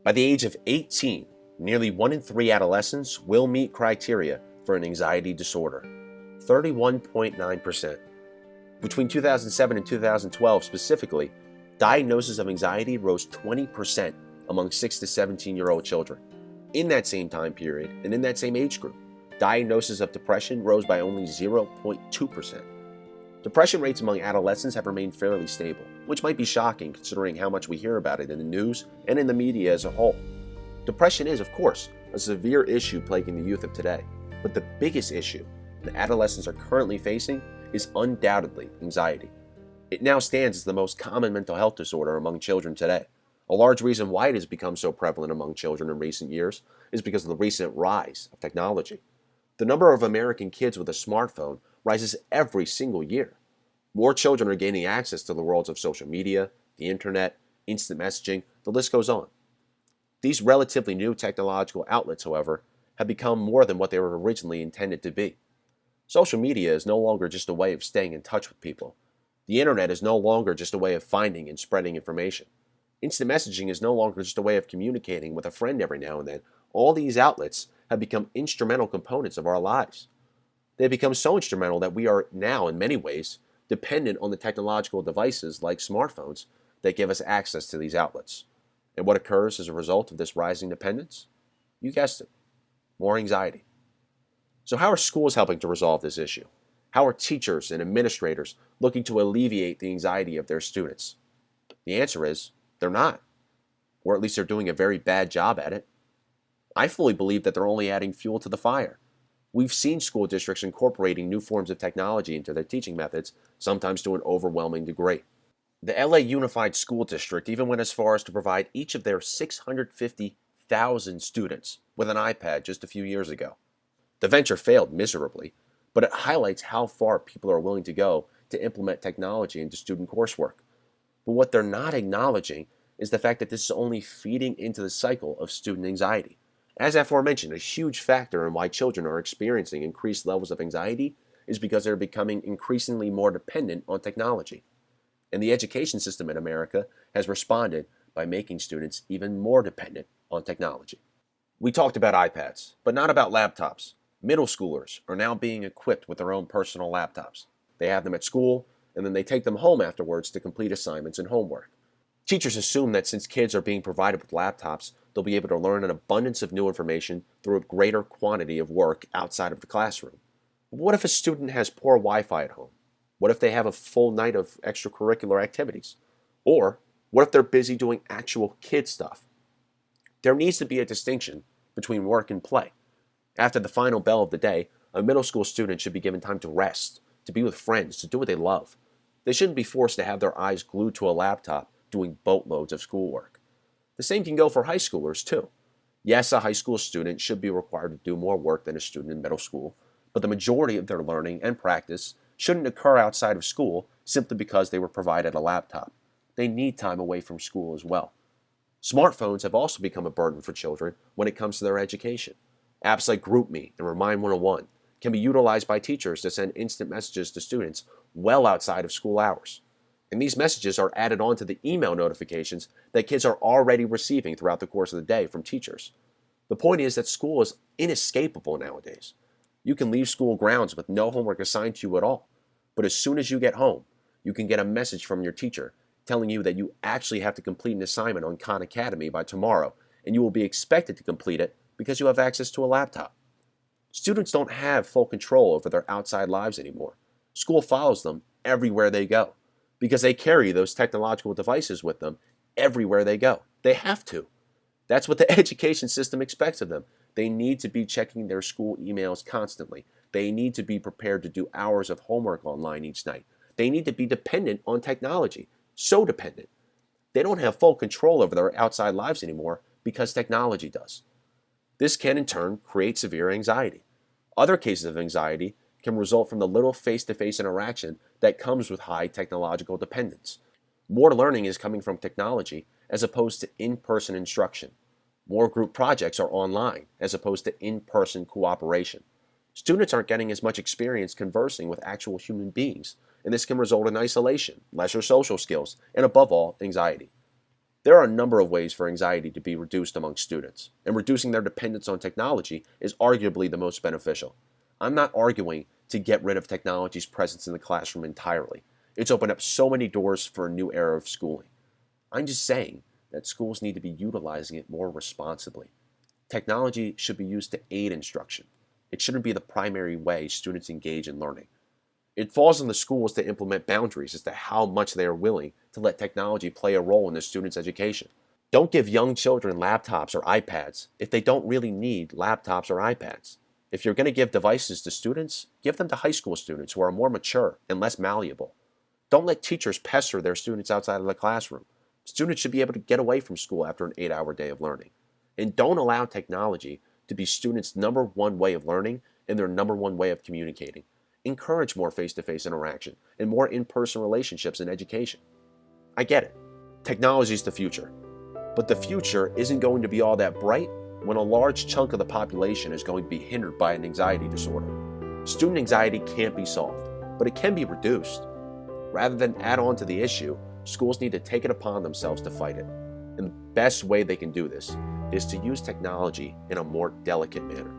By the age of 18, nearly 1 in 3 adolescents will meet criteria for an anxiety disorder, 31.9%. Between 2007 and 2012 specifically, diagnosis of anxiety rose 20% among 6 to 17-year-old children. In that same time period and in that same age group, diagnosis of depression rose by only 0.2%. Depression rates among adolescents have remained fairly stable, which might be shocking considering how much we hear about it in the news and in the media as a whole. Depression is, of course, a severe issue plaguing the youth of today, but the biggest issue that adolescents are currently facing is undoubtedly anxiety. It now stands as the most common mental health disorder among children today. A large reason why it has become so prevalent among children in recent years is because of the recent rise of technology. The number of American kids with a smartphone rises every single year. More children are gaining access to the worlds of social media, the internet, instant messaging, the list goes on. These relatively new technological outlets, however, have become more than what they were originally intended to be. Social media is no longer just a way of staying in touch with people. The internet is no longer just a way of finding and spreading information. Instant messaging is no longer just a way of communicating with a friend every now and then. All these outlets have become instrumental components of our lives. They have become so instrumental that we are now, in many ways, dependent on the technological devices like smartphones that give us access to these outlets. And what occurs as a result of this rising dependence? You guessed it, more anxiety. So how are schools helping to resolve this issue? How are teachers and administrators looking to alleviate the anxiety of their students? The answer is, they're not. Or at least they're doing a very bad job at it. I fully believe that they're only adding fuel to the fire. We've seen school districts incorporating new forms of technology into their teaching methods, sometimes to an overwhelming degree. The LA Unified School District even went as far as to provide each of their 650,000 students with an iPad just a few years ago. The venture failed miserably, but it highlights how far people are willing to go to implement technology into student coursework. But what they're not acknowledging is the fact that this is only feeding into the cycle of student anxiety. As aforementioned, a huge factor in why children are experiencing increased levels of anxiety is because they're becoming increasingly more dependent on technology. And the education system in America has responded by making students even more dependent on technology. We talked about iPads, but not about laptops. Middle schoolers are now being equipped with their own personal laptops. They have them at school, and then they take them home afterwards to complete assignments and homework. Teachers assume that since kids are being provided with laptops, they'll be able to learn an abundance of new information through a greater quantity of work outside of the classroom. But what if a student has poor Wi-Fi at home? What if they have a full night of extracurricular activities? Or what if they're busy doing actual kid stuff? There needs to be a distinction between work and play. After the final bell of the day, a middle school student should be given time to rest, to be with friends, to do what they love. They shouldn't be forced to have their eyes glued to a laptop doing boatloads of schoolwork. The same can go for high schoolers too. Yes, a high school student should be required to do more work than a student in middle school, but the majority of their learning and practice shouldn't occur outside of school simply because they were provided a laptop. They need time away from school as well. Smartphones have also become a burden for children when it comes to their education. Apps like GroupMe and Remind 101 can be utilized by teachers to send instant messages to students well outside of school hours. And these messages are added on to the email notifications that kids are already receiving throughout the course of the day from teachers. The point is that school is inescapable nowadays. You can leave school grounds with no homework assigned to you at all. But as soon as you get home, you can get a message from your teacher telling you that you actually have to complete an assignment on Khan Academy by tomorrow, and you will be expected to complete it because you have access to a laptop. Students don't have full control over their outside lives anymore. School follows them everywhere they go because they carry those technological devices with them everywhere they go. They have to. That's what the education system expects of them. They need to be checking their school emails constantly. They need to be prepared to do hours of homework online each night. They need to be dependent on technology, so dependent. They don't have full control over their outside lives anymore because technology does. This can in turn create severe anxiety. Other cases of anxiety can result from the little face-to-face interaction that comes with high technological dependence. More learning is coming from technology as opposed to in-person instruction. More group projects are online as opposed to in-person cooperation. Students aren't getting as much experience conversing with actual human beings, and this can result in isolation, lesser social skills, and above all, anxiety. There are a number of ways for anxiety to be reduced among students, and reducing their dependence on technology is arguably the most beneficial. I'm not arguing to get rid of technology's presence in the classroom entirely. It's opened up so many doors for a new era of schooling. I'm just saying that schools need to be utilizing it more responsibly. Technology should be used to aid instruction. It shouldn't be the primary way students engage in learning. It falls on the schools to implement boundaries as to how much they are willing to let technology play a role in the students' education. Don't give young children laptops or iPads if they don't really need laptops or iPads. If you're going to give devices to students, give them to high school students who are more mature and less malleable. Don't let teachers pester their students outside of the classroom. Students should be able to get away from school after an 8-hour day of learning. And don't allow technology to be students' number one way of learning and their number one way of communicating. Encourage more face-to-face interaction and more in-person relationships in education. I get it. Technology is the future. But the future isn't going to be all that bright when a large chunk of the population is going to be hindered by an anxiety disorder. Student anxiety can't be solved, but it can be reduced. Rather than add on to the issue, schools need to take it upon themselves to fight it. And the best way they can do this is to use technology in a more delicate manner.